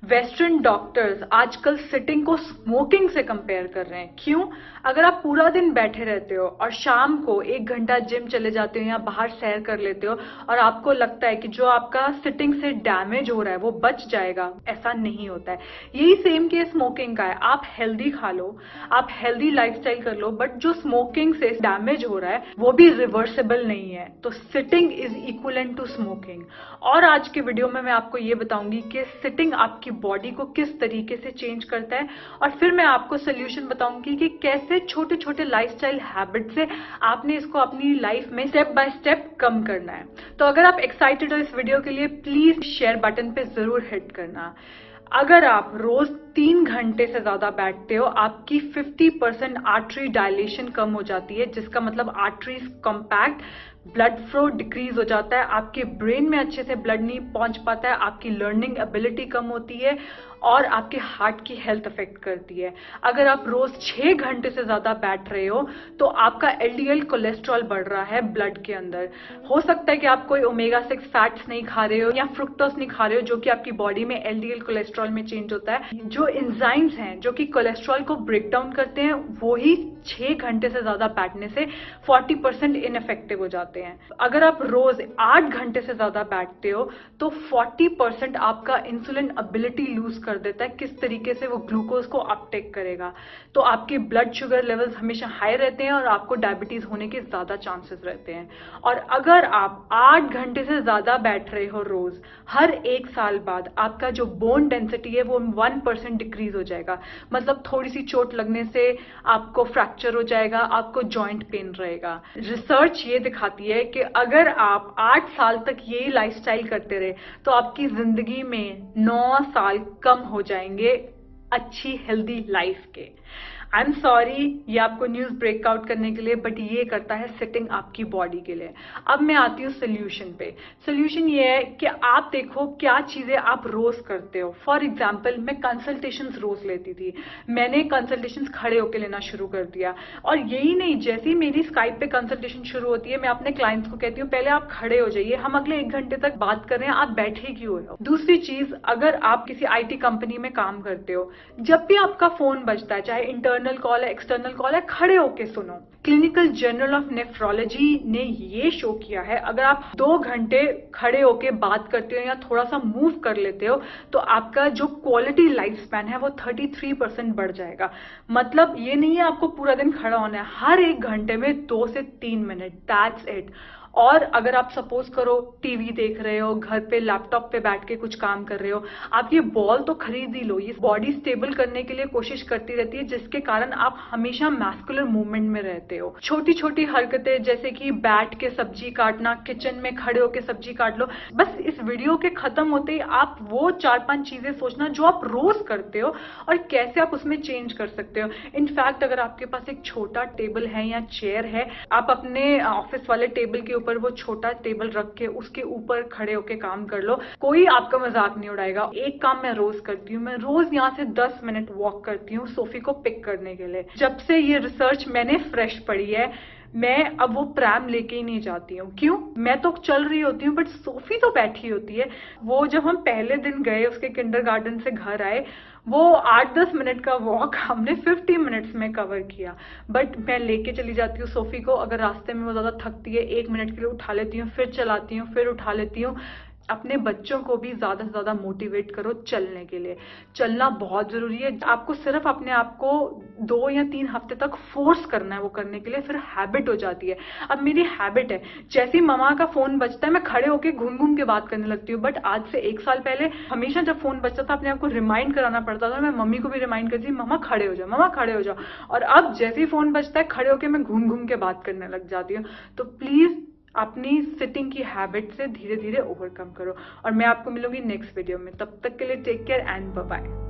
Western doctors आजकल sitting को smoking से कंपेयर कर रहे हैं। क्यों? अगर आप पूरा दिन बैठे रहते हो और शाम को 1 घंटा जिम चले जाते हो या बाहर सैर कर लेते हो और आपको लगता है कि जो आपका सिटिंग से डैमेज हो रहा है वो बच जाएगा, ऐसा नहीं होता है। यही सेम केस स्मोकिंग का है। आप हेल्दी खा लो, आप हेल्दी लाइफस्टाइल कर लो, बट जो स्मोकिंग से डैमेज हो रहा है वो भी रिवर्सिबल नहीं है। तो sitting is equivalent to smoking. और आज के वीडियो में मैं आपको ये बताऊंगी कि सिटिंग आपकी बॉडी को किस तरीके से चेंज करता है, और फिर मैं आपको सोल्यूशन बताऊंगी कि कैसे छोटे छोटे लाइफस्टाइल हैबिट से आपने इसको अपनी लाइफ में स्टेप बाय स्टेप कम करना है। तो अगर आप एक्साइटेड हो इस वीडियो के लिए, प्लीज शेयर बटन पे जरूर हिट करना। अगर आप रोज 3 घंटे से ज्यादा बैठते हो, आपकी 50% आर्टरी डायलेशन कम हो जाती है, जिसका मतलब arteries compact, blood flow decrease हो जाता है, आपके ब्रेन में अच्छे से ब्लड नहीं पहुंच पाता है, आपकी लर्निंग एबिलिटी कम होती है और आपके हार्ट की हेल्थ अफेक्ट करती है। अगर आप रोज 6 घंटे से ज्यादा बैठ रहे हो तो आपका एलडीएल कोलेस्ट्रॉल बढ़ रहा है ब्लड के अंदर। हो सकता है कि आप कोई ओमेगा 6 फैट्स नहीं खा रहे हो या फ्रुक्टोज नहीं खा रहे हो, जो कि आपकी बॉडी में एलडीएल कोलेस्ट्रॉल में चेंज होता है। जो एंजाइम्स हैं जो कि कोलेस्ट्रॉल को ब्रेक डाउन करते हैं, वो ही 6 घंटे से ज्यादा बैठने से 40% इनइफेक्टिव हो जाते हैं। अगर आप रोज 8 घंटे से ज्यादा बैठते हो तो 40% आपका इंसुलिन एबिलिटी लूज कर देता है। किस तरीके से वो ग्लूकोज को अपटेक करेगा, तो आपके ब्लड शुगर लेवल्स हमेशा हाई रहते हैं और आपको डायबिटीज होने के ज्यादा चांसेस रहते हैं। और अगर आप 8 घंटे से ज्यादा बैठ रहे हो रोज, हर 1 साल बाद आपका जो बोन डेंसिटी है वो 1% डिक्रीज हो जाएगा। मतलब थोड़ी सी चोट लगने से आपको फ्रैक्चर हो जाएगा, आपको जॉइंट पेन रहेगा। रिसर्च ये दिखाती है कि अगर आप 8 साल तक यही लाइफस्टाइल करते रहे तो आपकी जिंदगी में 9 साल कम हो जाएंगे अच्छी हेल्दी लाइफ के। आई एम सॉरी ये आपको न्यूज ब्रेकआउट करने के लिए, बट ये करता है सिटिंग आपकी बॉडी के लिए। अब मैं आती हूँ सोल्यूशन पे। सोल्यूशन ये है कि आप देखो क्या चीजें आप रोज करते हो। फॉर एग्जाम्पल, मैं कंसल्टेशंस रोज लेती थी। मैंने कंसल्टेशंस खड़े होकर लेना शुरू कर दिया। और यही नहीं, जैसे ही मेरी स्काइप पे कंसल्टेशन शुरू होती है, मैं अपने क्लाइंट्स को कहती हूँ पहले आप खड़े हो जाइए, हम अगले 1 घंटे तक बात कर रहे हैं, आप बैठे क्यों हो। दूसरी चीज, अगर आप किसी आईटी कंपनी में काम करते हो, जब भी आपका फोन बजता है, चाहे इंटरनल कॉल है, एक्सटर्नल कॉल है, खड़े होके सुनो। क्लिनिकल जर्नल ऑफ नेफ्रोलॉजी ने ये शो किया है, अगर आप 2 घंटे खड़े होके बात करते हो या थोड़ा सा मूव कर लेते हो तो आपका जो क्वालिटी लाइफ स्पैन है वो 33% बढ़ जाएगा। मतलब ये नहीं है आपको पूरा दिन खड़ा होना है, हर 1 घंटे में 2 से 3 मिनट, दैट्स इट। और अगर आप सपोज करो टीवी देख रहे हो, घर पे लैपटॉप पे बैठ के कुछ काम कर रहे हो, आप ये बॉल तो खरीद ही लो। ये बॉडी स्टेबल करने के लिए कोशिश करती रहती है, जिसके कारण आप हमेशा मैस्कुलर मूवमेंट में रहते हो। छोटी छोटी हरकतें जैसे कि बैठ के सब्जी काटना, किचन में खड़े होके सब्जी काट लो। बस इस वीडियो के खत्म होते ही आप वो 4-5 चीजें सोचना जो आप रोज करते हो और कैसे आप उसमें चेंज कर सकते हो। इनफैक्ट अगर आपके पास एक छोटा टेबल है या चेयर है, आप अपने ऑफिस वाले टेबल के ऊपर वो छोटा टेबल रख के उसके ऊपर खड़े होके काम कर लो, कोई आपका मजाक नहीं उड़ाएगा। एक काम मैं रोज करती हूँ, मैं रोज यहाँ से 10 मिनट वॉक करती हूँ सोफी को पिक करने के लिए। जब से ये रिसर्च मैंने फ्रेश पढ़ी है, मैं अब वो प्रैम लेके ही नहीं जाती हूँ। क्यों? मैं तो चल रही होती हूँ बट सोफी तो बैठी होती है। वो जब हम पहले दिन गए, उसके किंडरगार्टन से घर आए, वो 8-10 मिनट का वॉक हमने 50 मिनट्स में कवर किया। बट मैं लेके चली जाती हूँ सोफी को। अगर रास्ते में वो ज्यादा थकती है, 1 मिनट के लिए उठा लेती हूँ, फिर चलाती हूँ, फिर उठा लेती हूँ। अपने बच्चों को भी ज्यादा से ज्यादा मोटिवेट करो चलने के लिए। चलना बहुत जरूरी है। आपको सिर्फ अपने आप को 2 या 3 हफ्ते तक फोर्स करना है वो करने के लिए, फिर हैबिट हो जाती है। अब मेरी हैबिट है, जैसे ही ममा का फोन बजता है मैं खड़े होके घूम घूम के बात करने लगती हूँ। बट आज से 1 साल पहले हमेशा जब फोन बजता था अपने आप को रिमाइंड कराना पड़ता था। मैं मम्मी को भी रिमाइंड करती थी, मम्मा खड़े हो जाओ, मम्मा खड़े हो जाओ। और अब जैसे ही फोन बजता है, खड़े होके मैं घूम घूम के बात करने लग जाती हूँ। तो प्लीज अपनी सिटिंग की हैबिट से धीरे धीरे ओवरकम करो। और मैं आपको मिलूंगी नेक्स्ट वीडियो में। तब तक के लिए take care and bye bye.